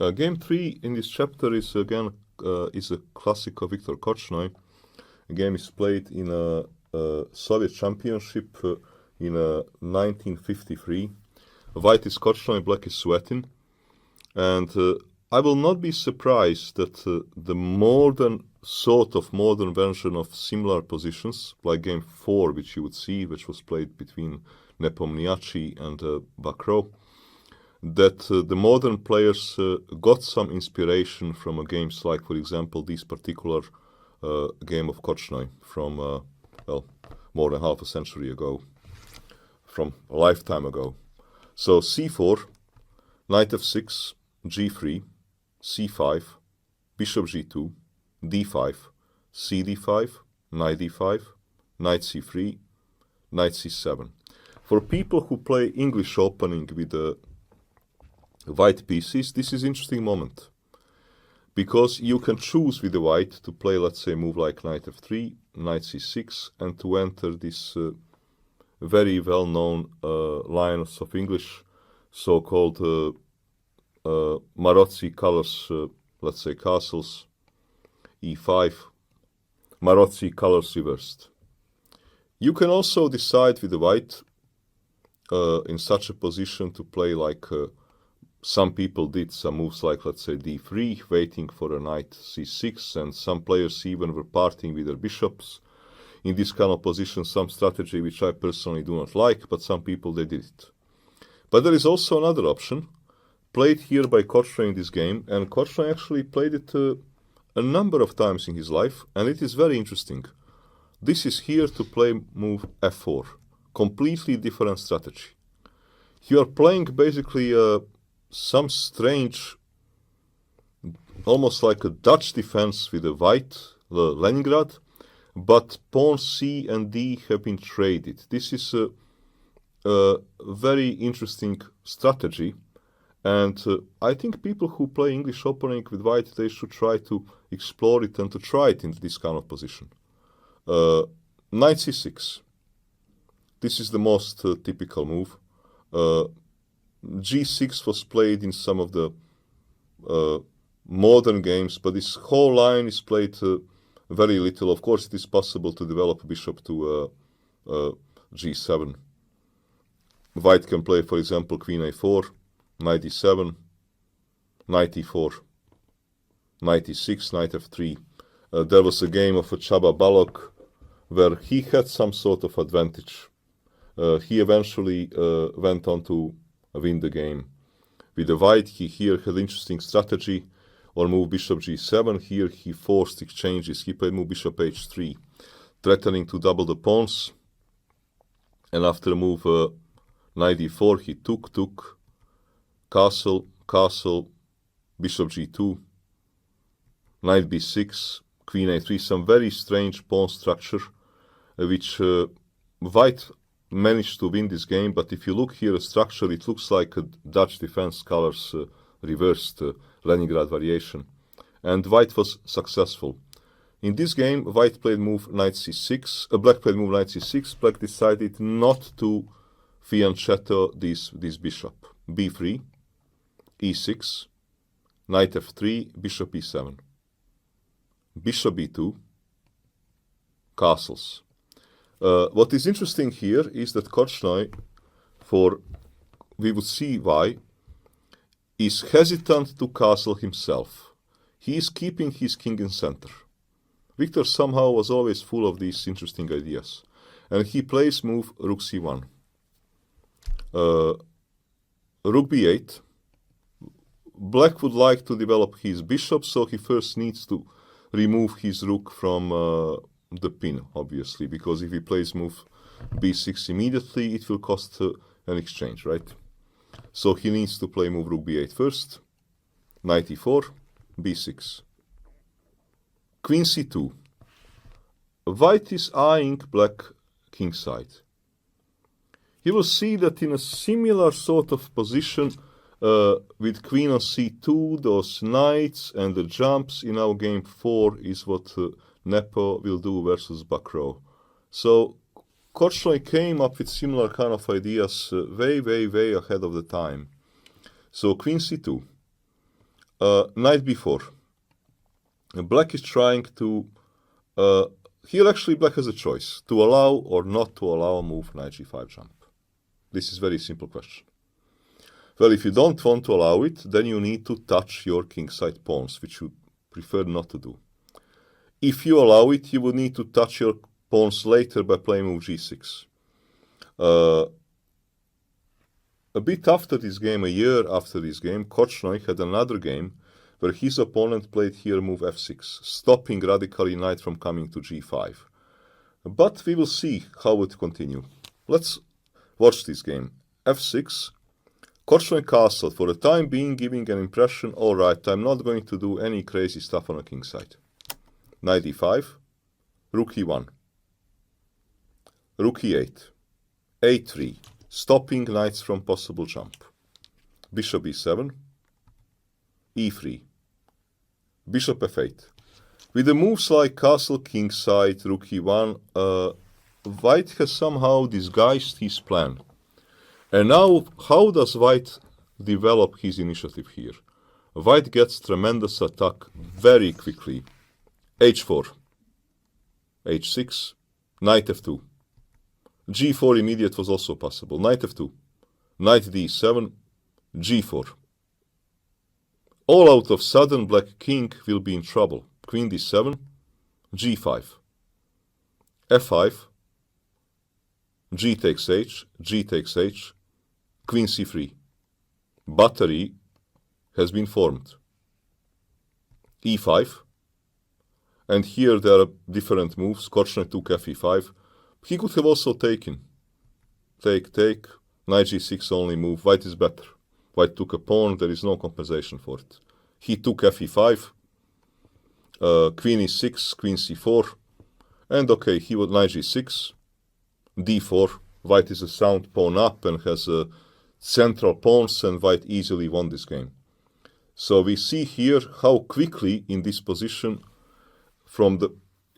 Game 3 in this chapter is again is a classic of Viktor Korchnoi. The game is played in a Soviet championship in 1953. White is Korchnoi, black is Suetin. And I will not be surprised that the modern version of similar positions, like game 4, which you would see, which was played between Nepomniachtchi and Bakro, that the modern players got some inspiration from games like, for example, this particular game of Korchnoi from, more than half a century ago, from a lifetime ago. So c4, knight f6, g3, c5, bishop g2, d5, cd5, knight d5, knight c3, knight c7. For people who play English opening with the white pieces, this is an interesting moment, because you can choose with the white to play, let's say, move like knight f3, knight c6, and to enter this very well-known lines of English, so-called Marozzi colors, let's say castles, e5, Marozzi colors reversed. You can also decide with the white in such a position to play like some people did, some moves like, let's say, d3, waiting for a knight c6, and some players even were parting with their bishops. In this kind of position, some strategy which I personally do not like, but some people, they did it. But there is also another option, played here by Korchnoi in this game, and Korchnoi actually played it a number of times in his life, and it is very interesting. This is here to play move f4, completely different strategy. You are playing basically some strange, almost like a Dutch defense with a white, Leningrad, but pawn c and d have been traded. This is a very interesting strategy, and I think people who play English opening with white, they should try to explore it and to try it in this kind of position. Knight c6. This is the most typical move. G6 was played in some of the modern games, but this whole line is played very little. Of course, it is possible to develop bishop to G7. White can play, for example, queen a4, knight e7, knight e4, knight e6, knight f3. There was a game of a Csaba Balogh where he had some sort of advantage. He eventually went on to win the game. With the white, he here had interesting strategy, or move bishop g7. Here he forced exchanges. He played move bishop h3, threatening to double the pawns. And after move knight d4, he took, castle, bishop g2, knight b6, queen a3, some very strange pawn structure, which white managed to win this game. But if you look here, structure, it looks like a Dutch defense colors reversed Leningrad variation, and white was successful. In this game, white played move knight c6, black played move knight c6. Black decided not to fianchetto this bishop. b3, e6, knight f3, bishop e7, bishop b2, castles. What is interesting here is that Korchnoi, we would see why, is hesitant to castle himself. He is keeping his king in center. Viktor somehow was always full of these interesting ideas. And he plays move rook c1. Rook b8. Black would like to develop his bishop, so he first needs to remove his rook from the pin, obviously, because if he plays move b6 immediately, it will cost an exchange, right? So he needs to play move rook b8 first, knight e4, b6, queen c2. White is eyeing black kingside. You will see that in a similar sort of position with queen on c2, those knights and the jumps in our game 4 is what Nepo will do versus Bakro. So Korchnoi came up with similar kind of ideas way ahead of the time. So queen c2. knight b4. Black is trying to... here actually black has a choice, to allow or not to allow a move knight g5 jump. This is a very simple question. Well, if you don't want to allow it, then you need to touch your kingside pawns, which you prefer not to do. If you allow it, you would need to touch your pawns later by playing move g6. A bit after this game, a year after this game, Korchnoi had another game where his opponent played here move f6, stopping radically knight from coming to g5. But we will see how it continue. Let's watch this game. f6, Korchnoi castled, for the time being giving an impression, alright, I'm not going to do any crazy stuff on the king side. Knight e5, rook e1, rook e8, a3, stopping knights from possible jump. Bishop e7, e3, bishop f8. With the moves like castle, king side, rook e1, White has somehow disguised his plan. And now, how does White develop his initiative here? White gets tremendous attack very quickly. h4, h6, knight f2. g4 immediate was also possible. Knight f2, knight d7, g4. All out of sudden, black king will be in trouble. Queen d7, g5, f5, g takes h, g takes h, queen c3. Battery has been formed. e5, and here there are different moves. Korchnoi took fe5. He could have also taken. Take, knight g6 only move. White is better. White took a pawn, there is no compensation for it. He took fe5, queen e6, queen c4, and okay, he would knight g6, d4. White is a sound pawn up and has central pawns, and White easily won this game. So we see here how quickly in this position,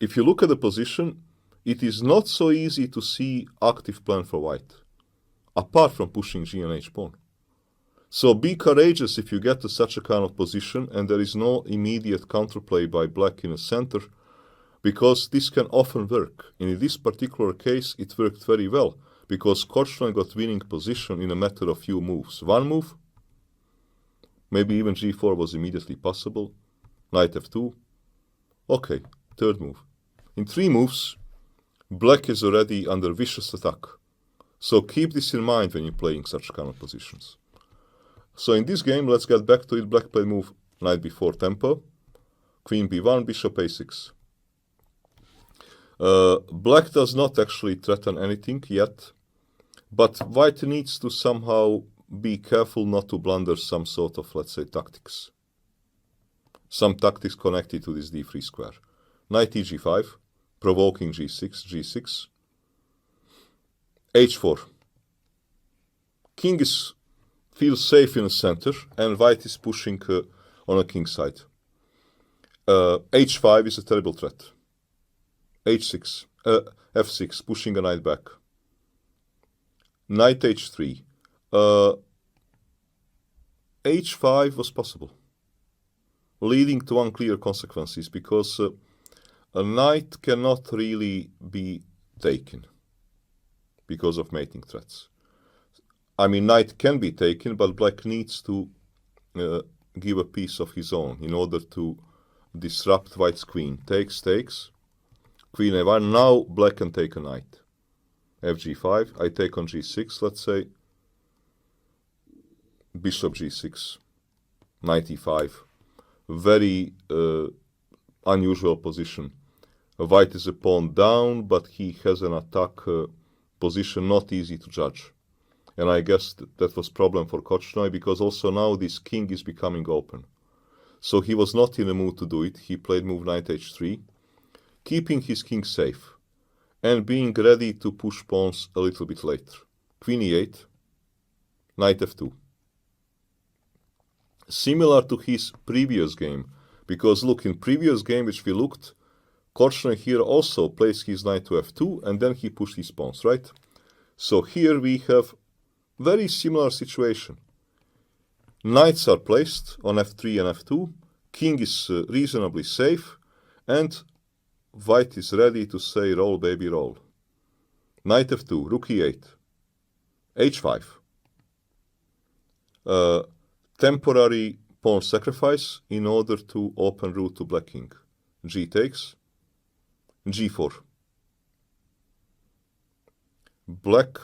if you look at the position, it is not so easy to see active plan for White, apart from pushing g and h pawn. So be courageous if you get to such a kind of position and there is no immediate counterplay by black in the center, because this can often work. In this particular case, it worked very well, because Korchnoi got winning position in a matter of few moves. One move, maybe even g4 was immediately possible. Knight f2. Okay, third move. In 3 moves, black is already under vicious attack. So keep this in mind when you're playing such kind of positions. So in this game, let's get back to it. Black played move knight b4 tempo, queen b1, bishop a6. Black does not actually threaten anything yet, but White needs to somehow be careful not to blunder some sort of, let's say, tactics. Some tactics connected to this d3 square. Knight eg5, provoking g6, g6, h4. King feels safe in the center, and White is pushing on a king side. h5 is a terrible threat. h6, f6, pushing a knight back. Knight h3. h5 was possible, leading to unclear consequences, because a knight cannot really be taken because of mating threats. I mean, knight can be taken, but black needs to give a piece of his own in order to disrupt White's queen. Takes, queen a1. Now black can take a knight. fg5, I take on g6, let's say. Bishop g6, knight e5. Very unusual position. White is a pawn down, but he has an attack position not easy to judge. And I guess that was problem for Korchnoi, because also now this king is becoming open. So he was not in the mood to do it. He played move knight h3, keeping his king safe and being ready to push pawns a little bit later. Queen e8, knight f2. Similar to his previous game, because look, in previous game which we looked, Korchnoi here also plays his knight to f2 and then he pushed his pawns, right? So here we have very similar situation. Knights are placed on f3 and f2. King is reasonably safe, and white is ready to say roll baby roll. Knight f2, rook e8, h5. Temporary pawn sacrifice in order to open route to black king. G takes, g4. Black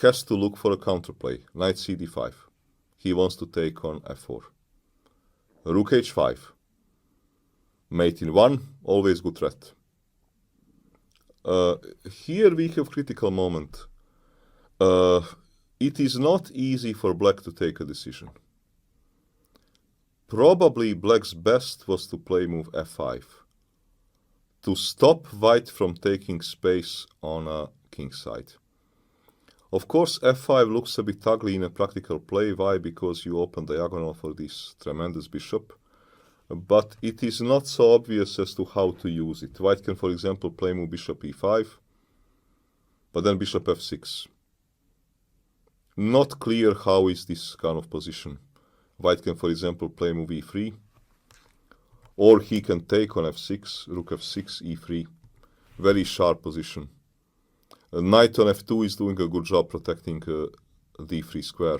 has to look for a counterplay. Knight cd5. He wants to take on f4. Rook h5. Mate in 1, always good threat. Here we have critical moment. It is not easy for black to take a decision. Probably black's best was to play move f5, to stop white from taking space on a king side. Of course, f5 looks a bit ugly in a practical play. Why? Because you open diagonal for this tremendous bishop. But it is not so obvious as to how to use it. White can, for example, play move bishop e5, but then bishop f6. Not clear how is this kind of position. White can, for example, play move e3, or he can take on f6, rook f6, e3. Very sharp position. Knight on f2 is doing a good job protecting the e3 square.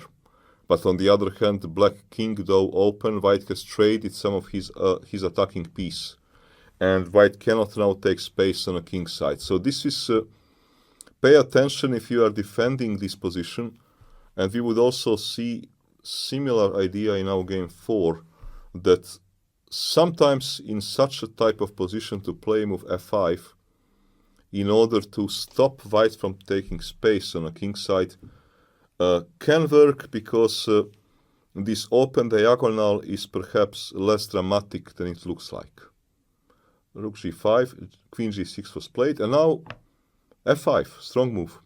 But on the other hand, black king, though open, white has traded some of his attacking piece. And white cannot now take space on a king side. So this is, pay attention if you are defending this position. And we would also see similar idea in our game 4, that sometimes in such a type of position to play move f5, in order to stop white from taking space on a king side, can work because this open diagonal is perhaps less dramatic than it looks like. Rook g5, queen g6 was played, and now f5, strong move,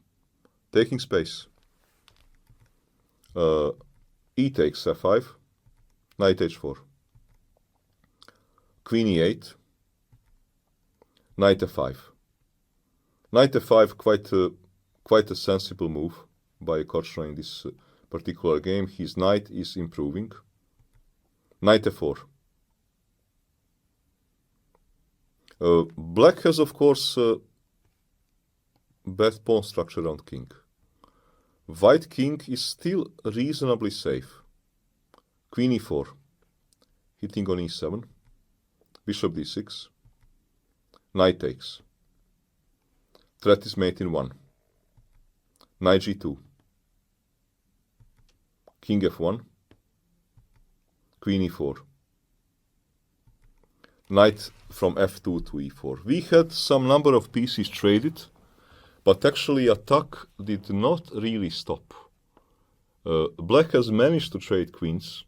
taking space. E takes f5, knight h4, queen e8, knight f5. Knight f5, quite a sensible move by Korchnoi in this particular game. His knight is improving. Knight f4. Black has, of course, bad pawn structure around king. White king is still reasonably safe. Queen e4, hitting on e7, bishop d6, knight takes. Threat is mate in 1. Knight g2, king f1, queen e4, knight from f2 to e4. We had some number of pieces traded, but actually attack did not really stop. Black has managed to trade queens,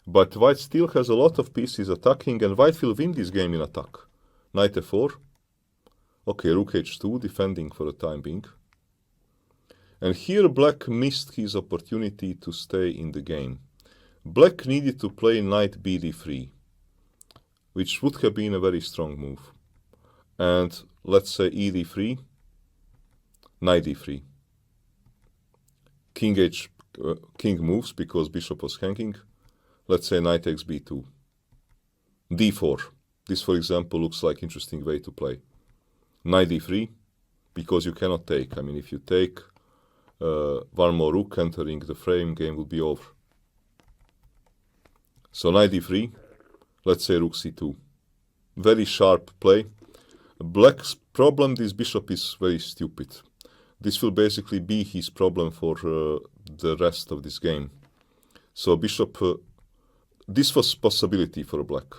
but white still has a lot of pieces attacking, and white will win this game in attack. Knight f4. Okay, rook h2, defending for the time being. And here black missed his opportunity to stay in the game. Black needed to play knight bd3, which would have been a very strong move. And let's say ed3, knight d3. King moves because bishop was hanging. Let's say knight takes b2. d4. This, for example, looks like interesting way to play. Knight d3, because you cannot take. I mean, if you take one more rook entering the frame, game will be over. So knight d3, let's say rook c2. Very sharp play. Black's problem, this bishop is very stupid. This will basically be his problem for the rest of this game. So bishop, this was possibility for black.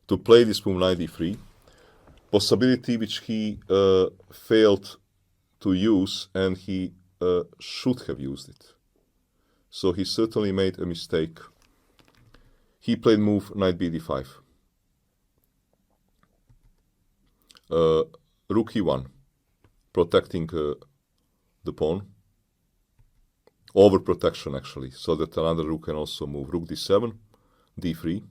To play this move knight d3. Possibility which he failed to use, and he should have used it. So he certainly made a mistake. He played move knight bd5. Rook e1, protecting the pawn. Overprotection actually, so that another rook can also move. Rook d7, d3.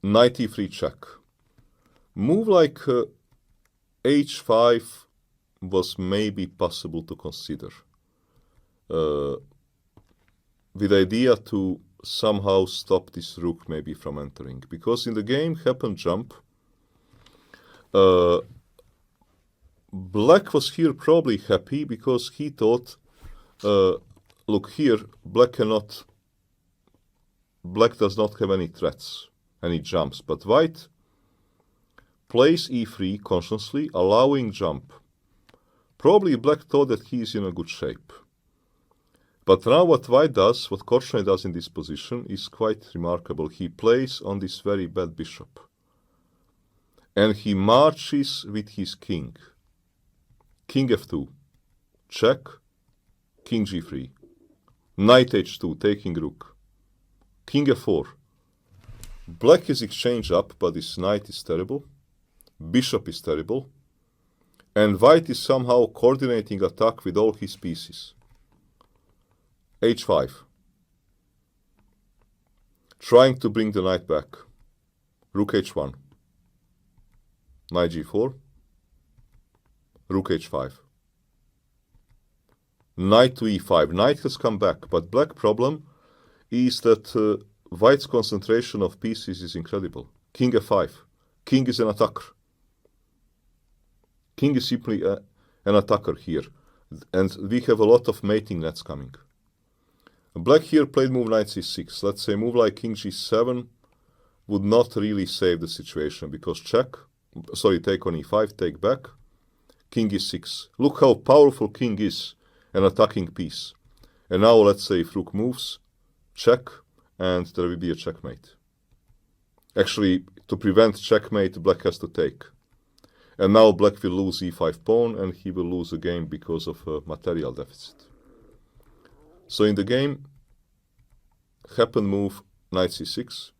Knight e3 check. Move like h5 was maybe possible to consider, with the idea to somehow stop this rook maybe from entering. Because in the game happened jump, black was here probably happy because he thought, look here, black does not have any threats, any jumps, but white plays e3 consciously, allowing jump. Probably black thought that he is in a good shape. But now what white does, what Korchnoi does in this position is quite remarkable. He plays on this very bad bishop. And he marches with his king. King f2, check, king g3, knight h2, taking rook, king f4. Black is exchange up, but this knight is terrible, bishop is terrible, and white is somehow coordinating attack with all his pieces. h5, trying to bring the knight back, rook h1, knight g4, rook h5, knight to e5. Knight has come back, but black problem is that white's concentration of pieces is incredible. King f5. King is an attacker. King is simply an attacker here. And we have a lot of mating nets coming. Black here played move knight c6. Let's say move like king g7 would not really save the situation because take on e5, take back. King e6. Look how powerful king is, an attacking piece. And now let's say if rook moves, check, and there will be a checkmate. Actually, to prevent checkmate, black has to take. And now black will lose e5 pawn, and he will lose a game because of a material deficit. So in the game, happened move knight c6,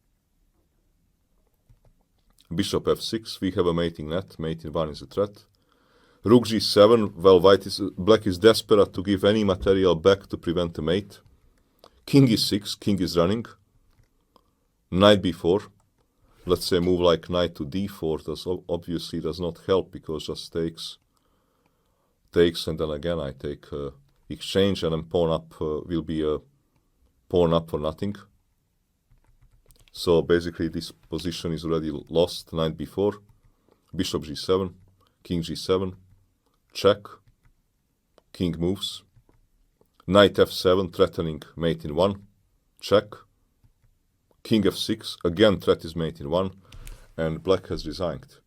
bishop f6, we have a mating net, mate in 1 is a threat. Rook g7, well, black is desperate to give any material back to prevent a mate. King e6, king is running. Knight b4. Let's say move like knight to d4 obviously does not help because just takes, and then again I take exchange, and then pawn up will be a pawn up for nothing. So basically this position is already lost. Knight b4, bishop g7, king g7, check, king moves, knight f7, threatening mate in 1, check, king f6, again threat is mate in 1, and black has resigned.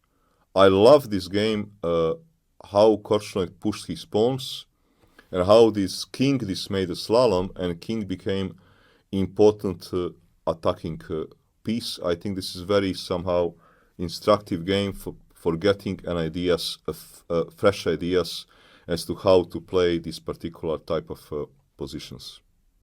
I love this game, how Korchnoi pushed his pawns, and how this king made a slalom, and king became important attacking piece. I think this is very somehow instructive game for getting an ideas, fresh ideas as to how to play this particular type of positions.